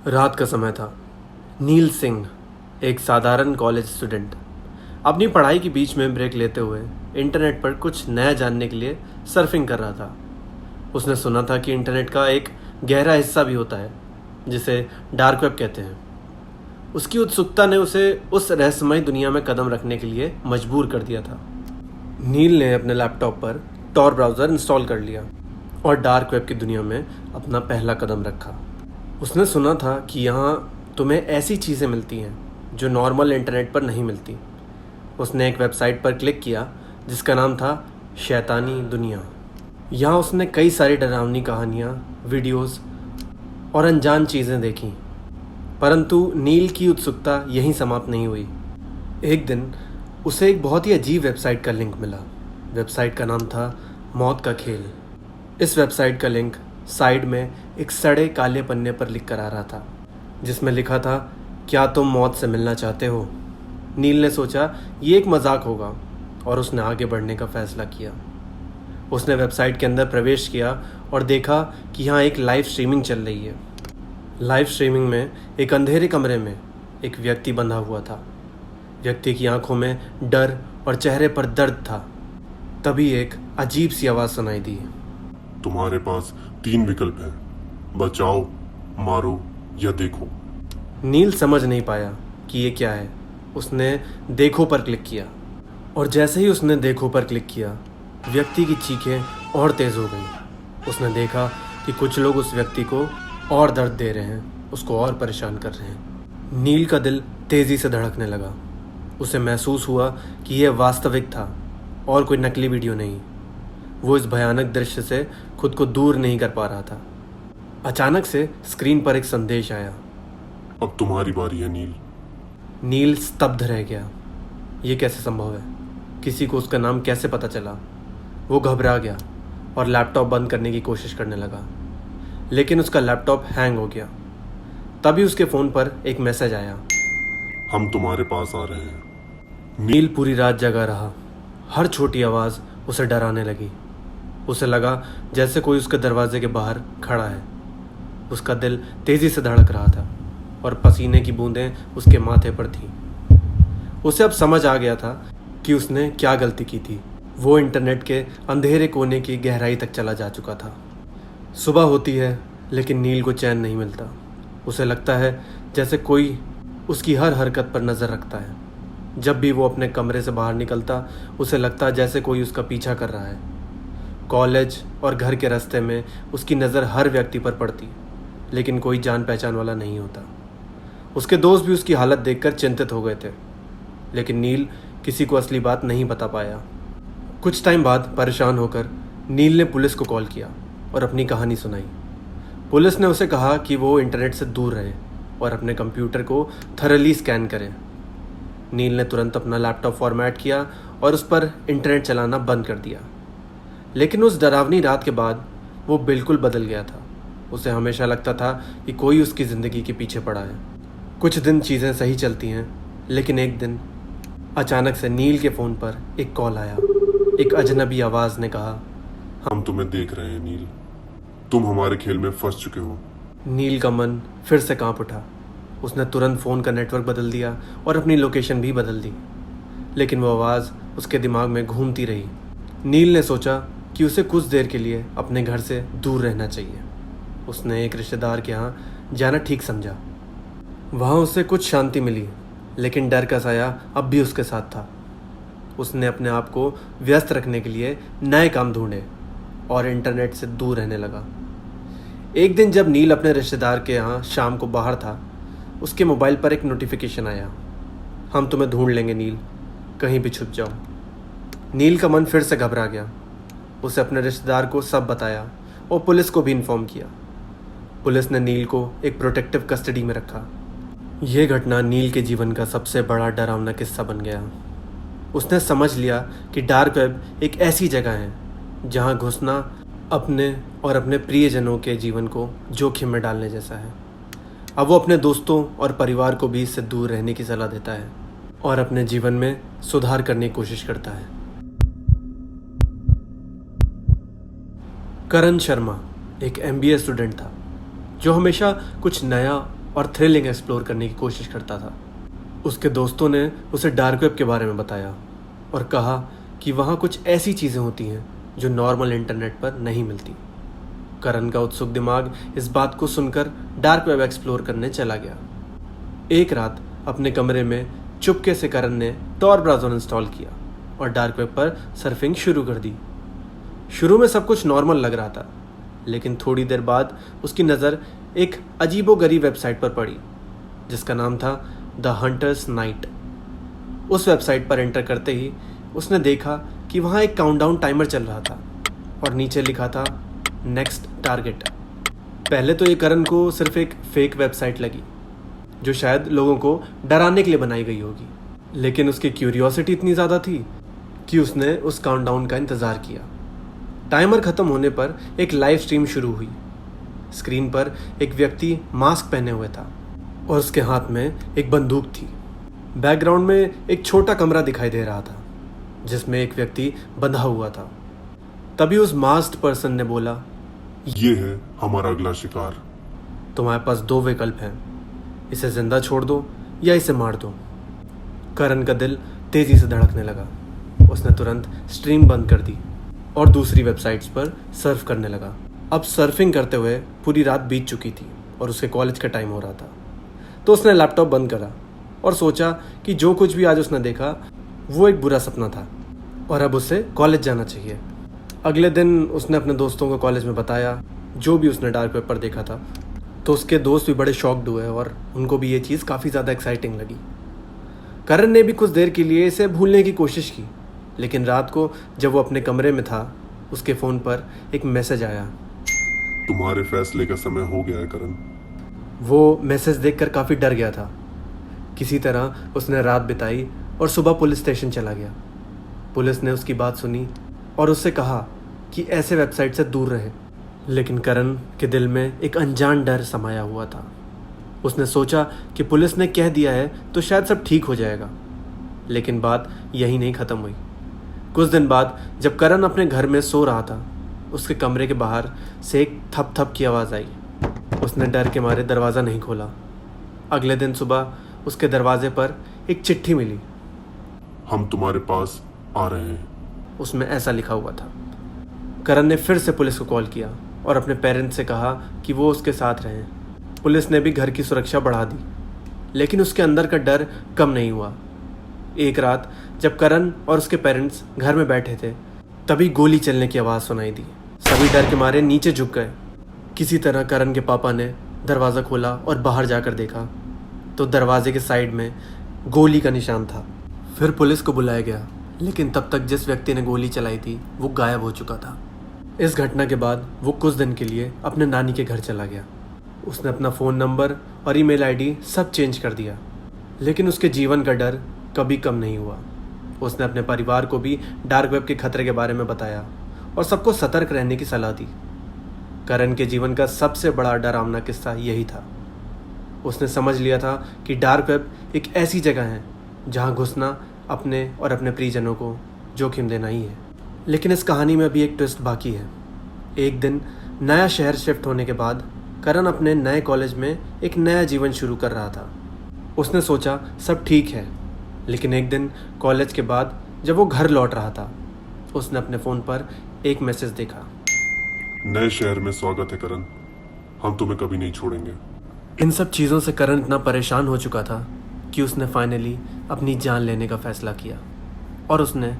रात का समय था। नील सिंह, एक साधारण कॉलेज स्टूडेंट, अपनी पढ़ाई के बीच में ब्रेक लेते हुए इंटरनेट पर कुछ नया जानने के लिए सर्फिंग कर रहा था। उसने सुना था कि इंटरनेट का एक गहरा हिस्सा भी होता है जिसे डार्क वेब कहते हैं। उसकी उत्सुकता ने उसे उस रहस्यमय दुनिया में कदम रखने के लिए मजबूर कर दिया था। नील ने अपने लैपटॉप पर टॉर ब्राउज़र इंस्टॉल कर लिया और डार्क वेब की दुनिया में अपना पहला कदम रखा। उसने सुना था कि यहाँ तुम्हें ऐसी चीज़ें मिलती हैं जो नॉर्मल इंटरनेट पर नहीं मिलती। उसने एक वेबसाइट पर क्लिक किया जिसका नाम था शैतानी दुनिया। यहाँ उसने कई सारी डरावनी कहानियाँ, वीडियोस और अनजान चीज़ें देखीं। परंतु नील की उत्सुकता यहीं समाप्त नहीं हुई। एक दिन उसे एक बहुत ही अजीब वेबसाइट का लिंक मिला। वेबसाइट का नाम था मौत का खेल। इस वेबसाइट का लिंक साइड में एक सड़े काले पन्ने पर लिख कर आ रहा था जिसमें लिखा था, क्या तुम मौत से मिलना चाहते हो? नील ने सोचा ये एक मजाक होगा और उसने आगे बढ़ने का फैसला किया। उसने वेबसाइट के अंदर प्रवेश किया और देखा कि यहाँ एक लाइव स्ट्रीमिंग चल रही है। लाइव स्ट्रीमिंग में एक अंधेरे कमरे में एक व्यक्ति बंधा हुआ था। व्यक्ति की आंखों में डर और चेहरे पर दर्द था। तभी एक अजीब सी आवाज़ सुनाई दी, तुम्हारे पास 3 विकल्प हैं, बचाओ, मारो या देखो। नील समझ नहीं पाया कि ये क्या है। उसने देखो पर क्लिक किया और जैसे ही उसने देखो पर क्लिक किया, व्यक्ति की चीखें और तेज़ हो गईं। उसने देखा कि कुछ लोग उस व्यक्ति को और दर्द दे रहे हैं, उसको और परेशान कर रहे हैं। नील का दिल तेज़ी से धड़कने लगा। उसे महसूस हुआ कि यह वास्तविक था और कोई नकली वीडियो नहीं। वो इस भयानक दृश्य से खुद को दूर नहीं कर पा रहा था। अचानक से स्क्रीन पर एक संदेश आया, अब तुम्हारी बारी है नील। नील स्तब्ध रह गया। ये कैसे संभव है? किसी को उसका नाम कैसे पता चला? वो घबरा गया और लैपटॉप बंद करने की कोशिश करने लगा, लेकिन उसका लैपटॉप हैंग हो गया। तभी उसके फ़ोन पर एक मैसेज आया, हम तुम्हारे पास आ रहे हैं। नील पूरी रात जगा रहा। हर छोटी आवाज़ उसे डराने लगी। उसे लगा जैसे कोई उसके दरवाजे के बाहर खड़ा है। उसका दिल तेज़ी से धड़क रहा था और पसीने की बूंदें उसके माथे पर थीं। उसे अब समझ आ गया था कि उसने क्या गलती की थी। वो इंटरनेट के अंधेरे कोने की गहराई तक चला जा चुका था। सुबह होती है लेकिन नील को चैन नहीं मिलता। उसे लगता है जैसे कोई उसकी हर हरकत पर नज़र रखता है। जब भी वो अपने कमरे से बाहर निकलता, उसे लगता जैसे कोई उसका पीछा कर रहा है। कॉलेज और घर के रास्ते में उसकी नज़र हर व्यक्ति पर पड़ती, लेकिन कोई जान पहचान वाला नहीं होता। उसके दोस्त भी उसकी हालत देखकर चिंतित हो गए थे, लेकिन नील किसी को असली बात नहीं बता पाया। कुछ टाइम बाद परेशान होकर नील ने पुलिस को कॉल किया और अपनी कहानी सुनाई। पुलिस ने उसे कहा कि वो इंटरनेट से दूर रहे और अपने कंप्यूटर को थरली स्कैन करे। नील ने तुरंत अपना लैपटॉप फॉर्मेट किया और उस पर इंटरनेट चलाना बंद कर दिया। लेकिन उस डरावनी रात के बाद वो बिल्कुल बदल गया था। उसे हमेशा लगता था कि कोई उसकी ज़िंदगी के पीछे पड़ा है। कुछ दिन चीज़ें सही चलती हैं, लेकिन एक दिन अचानक से नील के फ़ोन पर एक कॉल आया। एक अजनबी आवाज़ ने कहा, हम तुम्हें देख रहे हैं नील, तुम हमारे खेल में फंस चुके हो। नील का मन फिर से कांप उठा। उसने तुरंत फ़ोन का नेटवर्क बदल दिया और अपनी लोकेशन भी बदल दी, लेकिन वो आवाज़ उसके दिमाग में घूमती रही। नील ने सोचा कि उसे कुछ देर के लिए अपने घर से दूर रहना चाहिए। उसने एक रिश्तेदार के यहाँ जाना ठीक समझा। वहाँ उसे कुछ शांति मिली, लेकिन डर का साया अब भी उसके साथ था। उसने अपने आप को व्यस्त रखने के लिए नए काम ढूंढे और इंटरनेट से दूर रहने लगा। एक दिन जब नील अपने रिश्तेदार के यहाँ शाम को बाहर था, उसके मोबाइल पर एक नोटिफिकेशन आया, हम तुम्हें ढूंढ लेंगे नील, कहीं भी छुप जाओ। नील का मन फिर से घबरा गया। उसे अपने रिश्तेदार को सब बताया और पुलिस को भी इन्फॉर्म किया। पुलिस ने नील को एक प्रोटेक्टिव कस्टडी में रखा। यह घटना नील के जीवन का सबसे बड़ा डरावना किस्सा बन गया। उसने समझ लिया कि डार्क वेब एक ऐसी जगह है जहां घुसना अपने और अपने प्रियजनों के जीवन को जोखिम में डालने जैसा है। अब वो अपने दोस्तों और परिवार को भी इससे दूर रहने की सलाह देता है और अपने जीवन में सुधार करने की कोशिश करता है। करण शर्मा एक MBA स्टूडेंट था जो हमेशा कुछ नया और थ्रिलिंग एक्सप्लोर करने की कोशिश करता था। उसके दोस्तों ने उसे डार्क वेब के बारे में बताया और कहा कि वहाँ कुछ ऐसी चीज़ें होती हैं जो नॉर्मल इंटरनेट पर नहीं मिलती। करण का उत्सुक दिमाग इस बात को सुनकर डार्क वेब एक्सप्लोर करने चला गया। एक रात अपने कमरे में चुपके से करण ने टॉर ब्राउज़र इंस्टॉल किया और डार्क वेब पर सर्फिंग शुरू कर दी। शुरू में सब कुछ नॉर्मल लग रहा था, लेकिन थोड़ी देर बाद उसकी नज़र एक अजीबोगरीब वेबसाइट पर पड़ी जिसका नाम था द हंटर्स नाइट। उस वेबसाइट पर एंटर करते ही उसने देखा कि वहाँ एक काउंटडाउन टाइमर चल रहा था और नीचे लिखा था नेक्स्ट टारगेट। पहले तो ये करण को सिर्फ एक फेक वेबसाइट लगी जो शायद लोगों को डराने के लिए बनाई गई होगी, लेकिन उसकी क्यूरियोसिटी इतनी ज़्यादा थी कि उसने उस काउंटडाउन का इंतज़ार किया। टाइमर ख़त्म होने पर एक लाइव स्ट्रीम शुरू हुई। स्क्रीन पर एक व्यक्ति मास्क पहने हुए था और उसके हाथ में एक बंदूक थी। बैकग्राउंड में एक छोटा कमरा दिखाई दे रहा था जिसमें एक व्यक्ति बंधा हुआ था। तभी उस मास्क्ड पर्सन ने बोला, ये है हमारा अगला शिकार। तुम्हारे पास दो विकल्प हैं, इसे जिंदा छोड़ दो या इसे मार दो। करण का दिल तेजी से धड़कने लगा। उसने तुरंत स्ट्रीम बंद कर दी और दूसरी वेबसाइट्स पर सर्फ करने लगा। अब सर्फिंग करते हुए पूरी रात बीत चुकी थी और उसके कॉलेज का टाइम हो रहा था, तो उसने लैपटॉप बंद करा और सोचा कि जो कुछ भी आज उसने देखा वो एक बुरा सपना था और अब उसे कॉलेज जाना चाहिए। अगले दिन उसने अपने दोस्तों को कॉलेज में बताया जो भी उसने डार्क वेब पर देखा था, तो उसके दोस्त भी बड़े शॉक्ड हुए और उनको भी ये चीज़ काफ़ी ज़्यादा एक्साइटिंग लगी। करण ने भी कुछ देर के लिए इसे भूलने की कोशिश की, लेकिन रात को जब वो अपने कमरे में था उसके फ़ोन पर एक मैसेज आया। तुम्हारे फैसले का समय हो गया है करण। वो मैसेज देखकर काफ़ी डर गया था। किसी तरह उसने रात बिताई और सुबह पुलिस स्टेशन चला गया। पुलिस ने उसकी बात सुनी और उससे कहा कि ऐसे वेबसाइट से दूर रहे, लेकिन करण के दिल में एक अनजान डर समाया हुआ था। उसने सोचा कि पुलिस ने कह दिया है तो शायद सब ठीक हो जाएगा, लेकिन बात यही नहीं ख़त्म हुई। कुछ दिन बाद जब करण अपने घर में सो रहा था, उसके कमरे के बाहर से एक थप थप की आवाज़ आई। उसने डर के मारे दरवाज़ा नहीं खोला। अगले दिन सुबह उसके दरवाजे पर एक चिट्ठी मिली। हम तुम्हारे पास आ रहे हैं, उसमें ऐसा लिखा हुआ था। करण ने फिर से पुलिस को कॉल किया और अपने पेरेंट्स से कहा कि वो उसके साथ रहें। पुलिस ने भी घर की सुरक्षा बढ़ा दी, लेकिन उसके अंदर का डर कम नहीं हुआ। एक रात जब करण और उसके पेरेंट्स घर में बैठे थे, तभी गोली चलने की आवाज़ सुनाई दी। सभी डर के मारे नीचे झुक गए। किसी तरह करण के पापा ने दरवाज़ा खोला और बाहर जाकर देखा तो दरवाजे के साइड में गोली का निशान था। फिर पुलिस को बुलाया गया, लेकिन तब तक जिस व्यक्ति ने गोली चलाई थी वो गायब हो चुका था। इस घटना के बाद वो कुछ दिन के लिए अपने नानी के घर चला गया। उसने अपना फ़ोन नंबर और ईमेल आईडी सब चेंज कर दिया, लेकिन उसके जीवन का डर कभी कम नहीं हुआ। उसने अपने परिवार को भी डार्क वेब के खतरे के बारे में बताया और सबको सतर्क रहने की सलाह दी। करण के जीवन का सबसे बड़ा डरावना किस्सा यही था। उसने समझ लिया था कि डार्क वेब एक ऐसी जगह है जहां घुसना अपने और अपने प्रियजनों को जोखिम देना ही है। लेकिन इस कहानी में अभी एक ट्विस्ट बाकी है। एक दिन नया शहर शिफ्ट होने के बाद करण अपने नए कॉलेज में एक नया जीवन शुरू कर रहा था। उसने सोचा सब ठीक है, लेकिन एक दिन कॉलेज के बाद जब वो घर लौट रहा था, उसने अपने फ़ोन पर एक मैसेज देखा। नए शहर में स्वागत है करण, हम तुम्हें कभी नहीं छोड़ेंगे। इन सब चीज़ों से करण इतना परेशान हो चुका था कि उसने फाइनली अपनी जान लेने का फैसला किया और उसने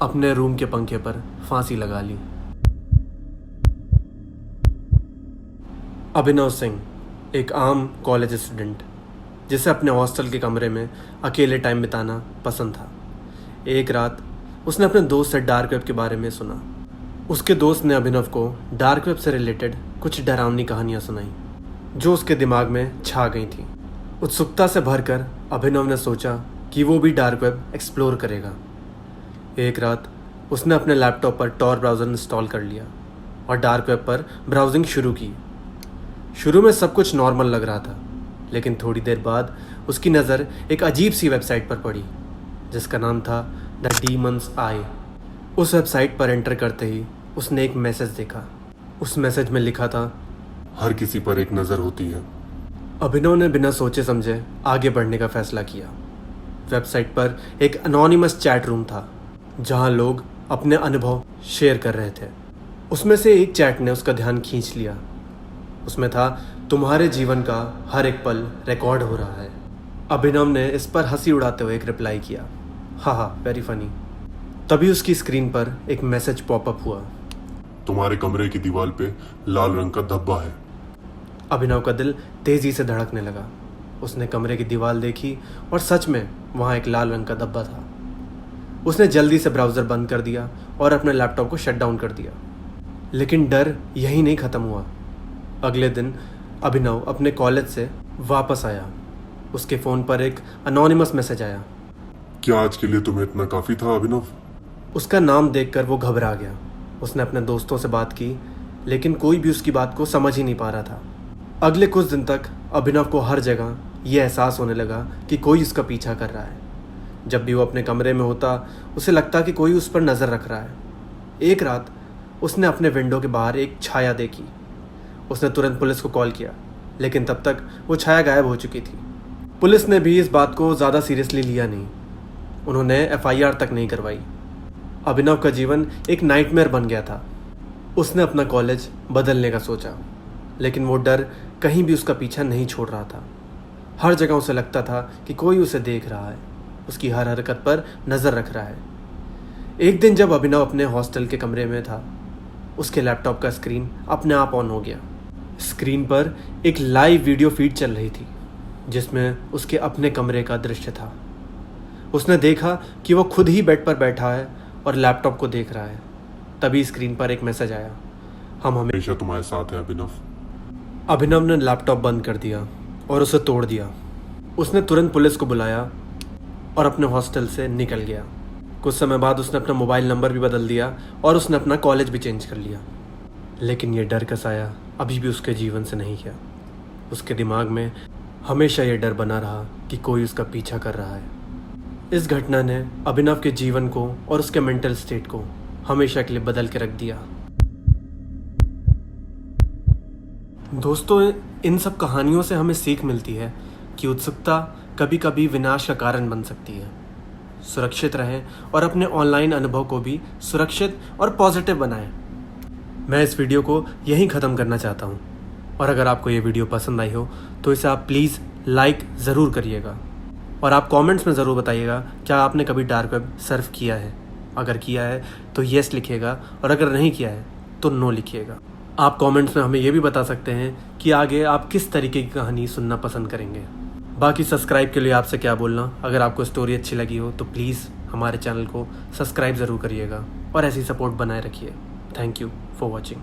अपने रूम के पंखे पर फांसी लगा ली। अभिनव सिंह एक आम कॉलेज स्टूडेंट जिसे अपने हॉस्टल के कमरे में अकेले टाइम बिताना पसंद था। एक रात उसने अपने दोस्त से डार्क वेब के बारे में सुना। उसके दोस्त ने अभिनव को डार्क वेब से रिलेटेड कुछ डरावनी कहानियां सुनाई जो उसके दिमाग में छा गई थी। उत्सुकता से भरकर अभिनव ने सोचा कि वो भी डार्क वेब एक्सप्लोर करेगा। एक रात उसने अपने लैपटॉप पर टॉर ब्राउज़र इंस्टॉल कर लिया और डार्क वेब पर ब्राउजिंग शुरू की। शुरू में सब कुछ नॉर्मल लग रहा था, लेकिन थोड़ी देर बाद उसकी नज़र एक अजीब सी वेबसाइट पर पड़ी जिसका नाम था द डीमंस आई। उस वेबसाइट पर एंटर करते ही उसने एक मैसेज देखा। उस मैसेज में लिखा था, हर किसी पर एक नज़र होती है, अभिनव ने बिना सोचे समझे आगे बढ़ने का फैसला किया। वेबसाइट पर एक अनोनिमस चैट रूम था जहां लोग अपने अनुभव शेयर कर रहे थे। उसमें से एक चैट ने उसका ध्यान खींच लिया। उसमें था, तुम्हारे जीवन का हर एक पल रिकॉर्ड हो रहा है। अभिनव ने इस पर हंसी उड़ाते हुए एक रिप्लाई किया, हाँ वेरी फनी। तभी उसकी स्क्रीन पर एक मैसेज पॉपअप हुआ। तुम्हारे कमरे की दीवार पे लाल रंग का धब्बा है। अभिनव का दिल तेजी से धड़कने लगा। उसने कमरे की दीवार देखी और सच में वहां एक लाल रंग का धब्बा था। उसने जल्दी से ब्राउज़र बंद कर दिया और अपने लैपटॉप को शट डाउन कर दिया। लेकिन डर यही नहीं ख़त्म हुआ। अगले दिन अभिनव अपने कॉलेज से वापस आया। उसके फ़ोन पर एक अनोनिमस मैसेज आया। क्या आज के लिए तुम्हें इतना काफी था अभिनव? उसका नाम देखकर वो घबरा गया। उसने अपने दोस्तों से बात की, लेकिन कोई भी उसकी बात को समझ ही नहीं पा रहा था। अगले कुछ दिन तक अभिनव को हर जगह ये एहसास होने लगा कि कोई उसका पीछा कर रहा है। जब भी वो अपने कमरे में होता, उसे लगता कि कोई उस पर नज़र रख रहा है। एक रात उसने अपने विंडो के बाहर एक छाया देखी। उसने तुरंत पुलिस को कॉल किया, लेकिन तब तक वो छाया गायब हो चुकी थी। पुलिस ने भी इस बात को ज़्यादा सीरियसली लिया नहीं। उन्होंने एफआईआर तक नहीं करवाई। अभिनव का जीवन एक नाइटमेयर बन गया था। उसने अपना कॉलेज बदलने का सोचा, लेकिन वो डर कहीं भी उसका पीछा नहीं छोड़ रहा था। हर जगह उसे लगता था कि कोई उसे देख रहा है, उसकी हर हरकत पर नज़र रख रहा है। एक दिन जब अभिनव अपने हॉस्टल के कमरे में था, उसके लैपटॉप का स्क्रीन अपने आप ऑन हो गया। स्क्रीन पर एक लाइव वीडियो फीड चल रही थी जिसमें उसके अपने कमरे का दृश्य था। उसने देखा कि वो खुद ही बेड पर बैठा है और लैपटॉप को देख रहा है। तभी स्क्रीन पर एक मैसेज आया, हम हमेशा तुम्हारे साथ है अभिनव। अभिनव ने लैपटॉप बंद कर दिया और उसे तोड़ दिया। उसने तुरंत पुलिस को बुलाया और अपने हॉस्टल से निकल गया। कुछ समय बाद उसने अपना मोबाइल नंबर भी बदल दिया और उसने अपना कॉलेज भी चेंज कर लिया। लेकिन ये डर का साया अभी भी उसके जीवन से नहीं गया। उसके दिमाग में हमेशा ये डर बना रहा कि कोई उसका पीछा कर रहा है। इस घटना ने अभिनव के जीवन को और उसके मेंटल स्टेट को हमेशा के लिए बदल के रख दिया। दोस्तों, इन सब कहानियों से हमें सीख मिलती है कि उत्सुकता कभी कभी विनाश का कारण बन सकती है। सुरक्षित रहें और अपने ऑनलाइन अनुभव को भी सुरक्षित और पॉजिटिव बनाएं। मैं इस वीडियो को यहीं ख़त्म करना चाहता हूँ, और अगर आपको ये वीडियो पसंद आई हो तो इसे आप प्लीज़ लाइक ज़रूर करिएगा, और आप कमेंट्स में ज़रूर बताइएगा क्या आपने कभी डार्क वेब सर्फ किया है। अगर किया है तो येस लिखिएगा, और अगर नहीं किया है तो नो लिखिएगा। आप कमेंट्स में हमें ये भी बता सकते हैं कि आगे आप किस तरीके की कहानी सुनना पसंद करेंगे। बाकी सब्सक्राइब के लिए आपसे क्या बोलना, अगर आपको स्टोरी अच्छी लगी हो तो प्लीज़ हमारे चैनल को सब्सक्राइब ज़रूर करिएगा और ऐसी सपोर्ट बनाए रखिए। Thank you for watching.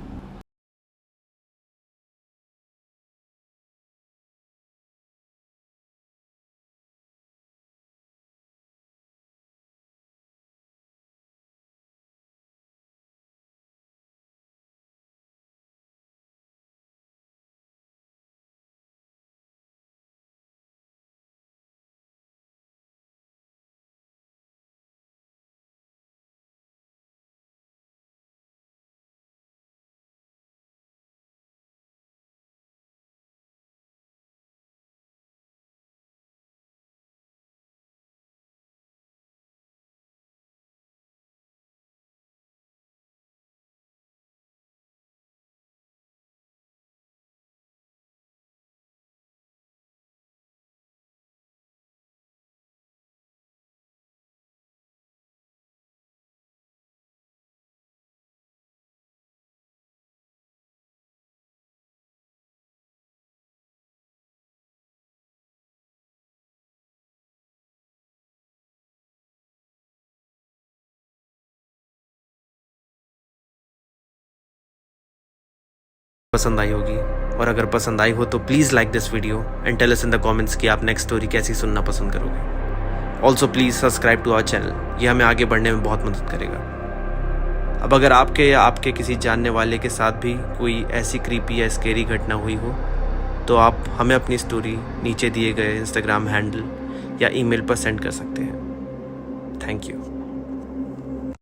पसंद आई होगी, और अगर पसंद आई हो तो please like this video and tell us in the comments कि आप नेक्स्ट स्टोरी कैसी सुनना पसंद करोगे। Also please subscribe to our channel, ये हमें आगे बढ़ने में बहुत मदद करेगा। अब अगर आपके या आपके किसी जानने वाले के साथ भी कोई ऐसी क्रीपी या स्केरी घटना हुई हो तो आप हमें अपनी स्टोरी नीचे दिए गए इंस्टाग्राम हैंडल या ईमेल पर सेंड कर सकते हैं। Thank you.